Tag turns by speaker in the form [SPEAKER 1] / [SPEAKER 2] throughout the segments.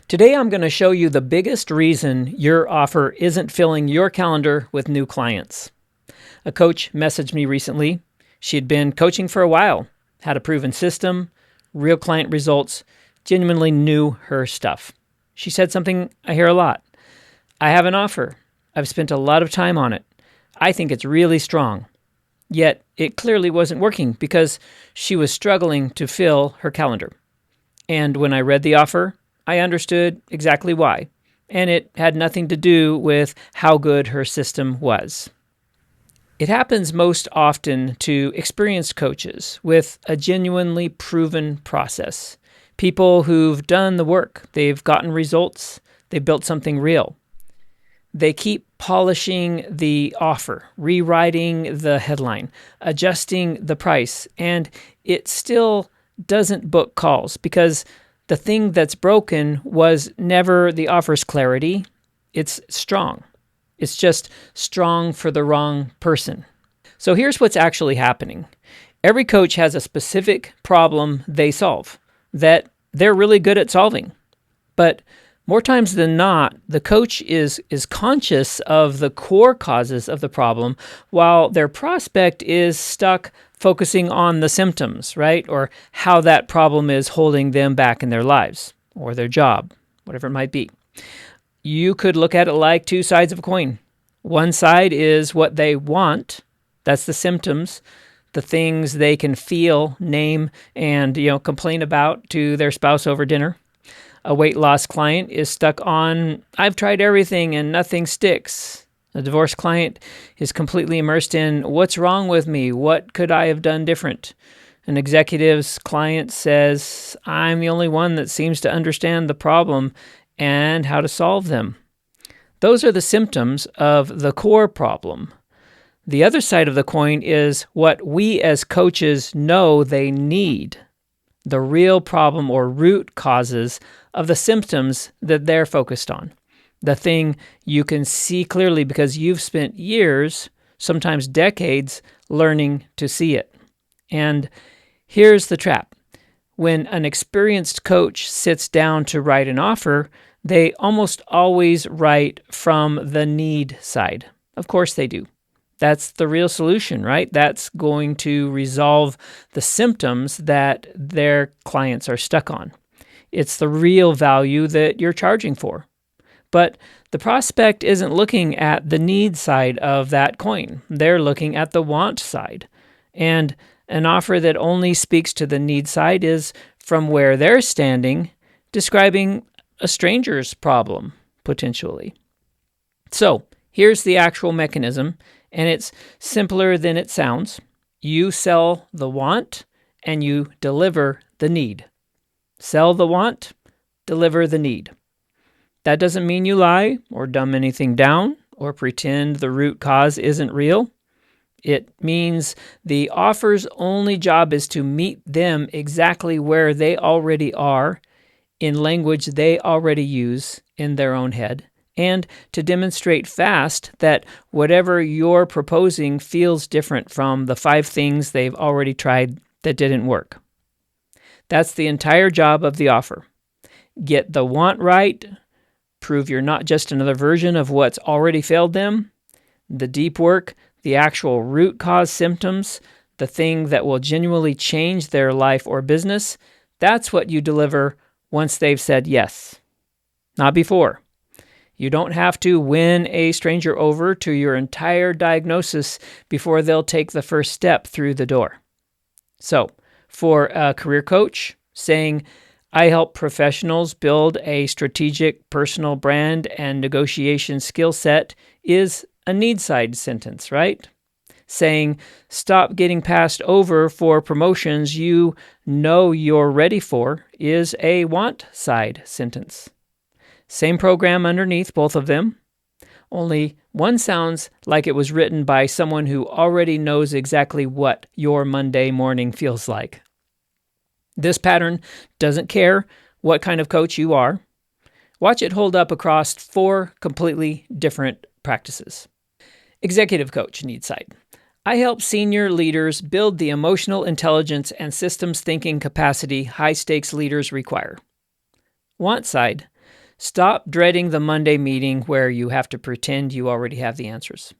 [SPEAKER 1] Today I'm going to show you the biggest reason your offer isn't filling your calendar with new clients. A coach messaged me recently. She had been coaching for a while, had a proven system, real client results, genuinely knew her stuff. She said something I hear a lot. I have an offer. I've spent a lot of time on it. I think it's really strong. Yet it clearly wasn't working because she was struggling to fill her calendar. And when I read the offer, I understood exactly why, and it had nothing to do with how good her system was. It happens most often to experienced coaches with a genuinely proven process. People who've done the work, they've gotten results, they've built something real. They keep polishing the offer, rewriting the headline, adjusting the price, and it still doesn't book calls because the thing that's broken was never the offer's clarity. It's strong. It's just strong for the wrong person. So here's what's actually happening. Every coach has a specific problem they solve that they're really good at solving. But more times than not, the coach is conscious of the core causes of the problem while their prospect is stuck focusing on the symptoms, right? Or how that problem is holding them back in their lives or their job, whatever it might be. You could look at it like two sides of a coin. One side is what they want. That's the symptoms, the things they can feel, name, and complain about to their spouse over dinner. A weight loss client is stuck on, I've tried everything and nothing sticks. A divorce client is completely immersed in, what's wrong with me? What could I have done different? An executive's client says, I'm the only one that seems to understand the problem and how to solve them. Those are the symptoms of the core problem. The other side of the coin is what we as coaches know they need. The real problem or root causes of the symptoms that they're focused on. The thing you can see clearly because you've spent years, sometimes decades, learning to see it. And here's the trap. When an experienced coach sits down to write an offer, they almost always write from the need side. Of course they do. That's the real solution, right? That's going to resolve the symptoms that their clients are stuck on. It's the real value that you're charging for. But the prospect isn't looking at the need side of that coin. They're looking at the want side. And an offer that only speaks to the need side is from where they're standing, describing a stranger's problem, potentially. So here's the actual mechanism, and it's simpler than it sounds. You sell the want, and you deliver the need. Sell the want, deliver the need. That doesn't mean you lie or dumb anything down or pretend the root cause isn't real. It means the offer's only job is to meet them exactly where they already are in language they already use in their own head, and to demonstrate fast that whatever you're proposing feels different from the 5 things they've already tried that didn't work. That's the entire job of the offer. Get the want right, prove you're not just another version of what's already failed them, the deep work, the actual root cause symptoms, the thing that will genuinely change their life or business, that's what you deliver once they've said yes. Not before. You don't have to win a stranger over to your entire diagnosis before they'll take the first step through the door. So, for a career coach, saying, I help professionals build a strategic personal brand and negotiation skill set is a need side sentence, right? Saying, stop getting passed over for promotions you know you're ready for is a want side sentence. Same program underneath both of them, only one sounds like it was written by someone who already knows exactly what your Monday morning feels like. This pattern doesn't care what kind of coach you are. Watch it hold up across 4 completely different practices. Executive coach need side. I help senior leaders build the emotional intelligence and systems thinking capacity high-stakes leaders require. Want side. Stop dreading the Monday meeting where you have to pretend you already have the answers.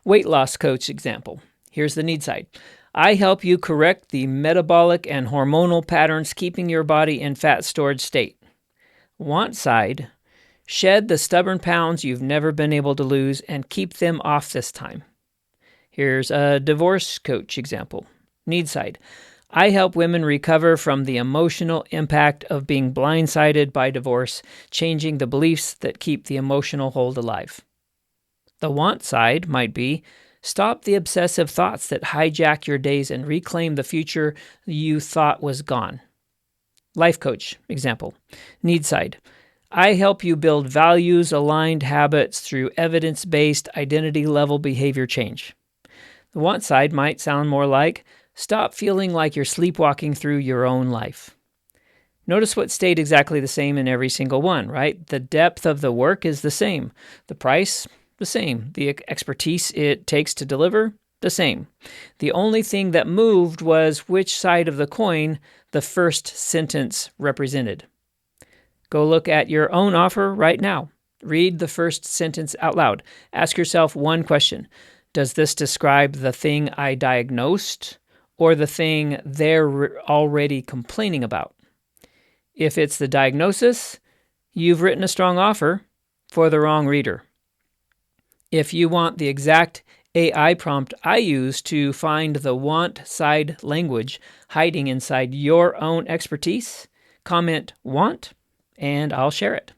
[SPEAKER 1] Weight loss coach example. Here's the need side. I help you correct the metabolic and hormonal patterns keeping your body in fat storage state. Want side. Shed the stubborn pounds you've never been able to lose and keep them off this time. Here's a divorce coach example. Need side. I help women recover from the emotional impact of being blindsided by divorce, changing the beliefs that keep the emotional hold alive. The want side might be, stop the obsessive thoughts that hijack your days and reclaim the future you thought was gone. Life coach example. Need side. I help you build values-aligned habits through evidence-based identity-level behavior change. The want side might sound more like, stop feeling like you're sleepwalking through your own life. Notice what stayed exactly the same in every single one, right? The depth of the work is the same. The price, the same. The expertise it takes to deliver, the same. The only thing that moved was which side of the coin the first sentence represented. Go look at your own offer right now. Read the first sentence out loud. Ask yourself one question. Does this describe the thing I diagnosed or the thing they're already complaining about? If it's the diagnosis, you've written a strong offer for the wrong reader. If you want the exact AI prompt I use to find the want side language hiding inside your own expertise, comment want and I'll share it.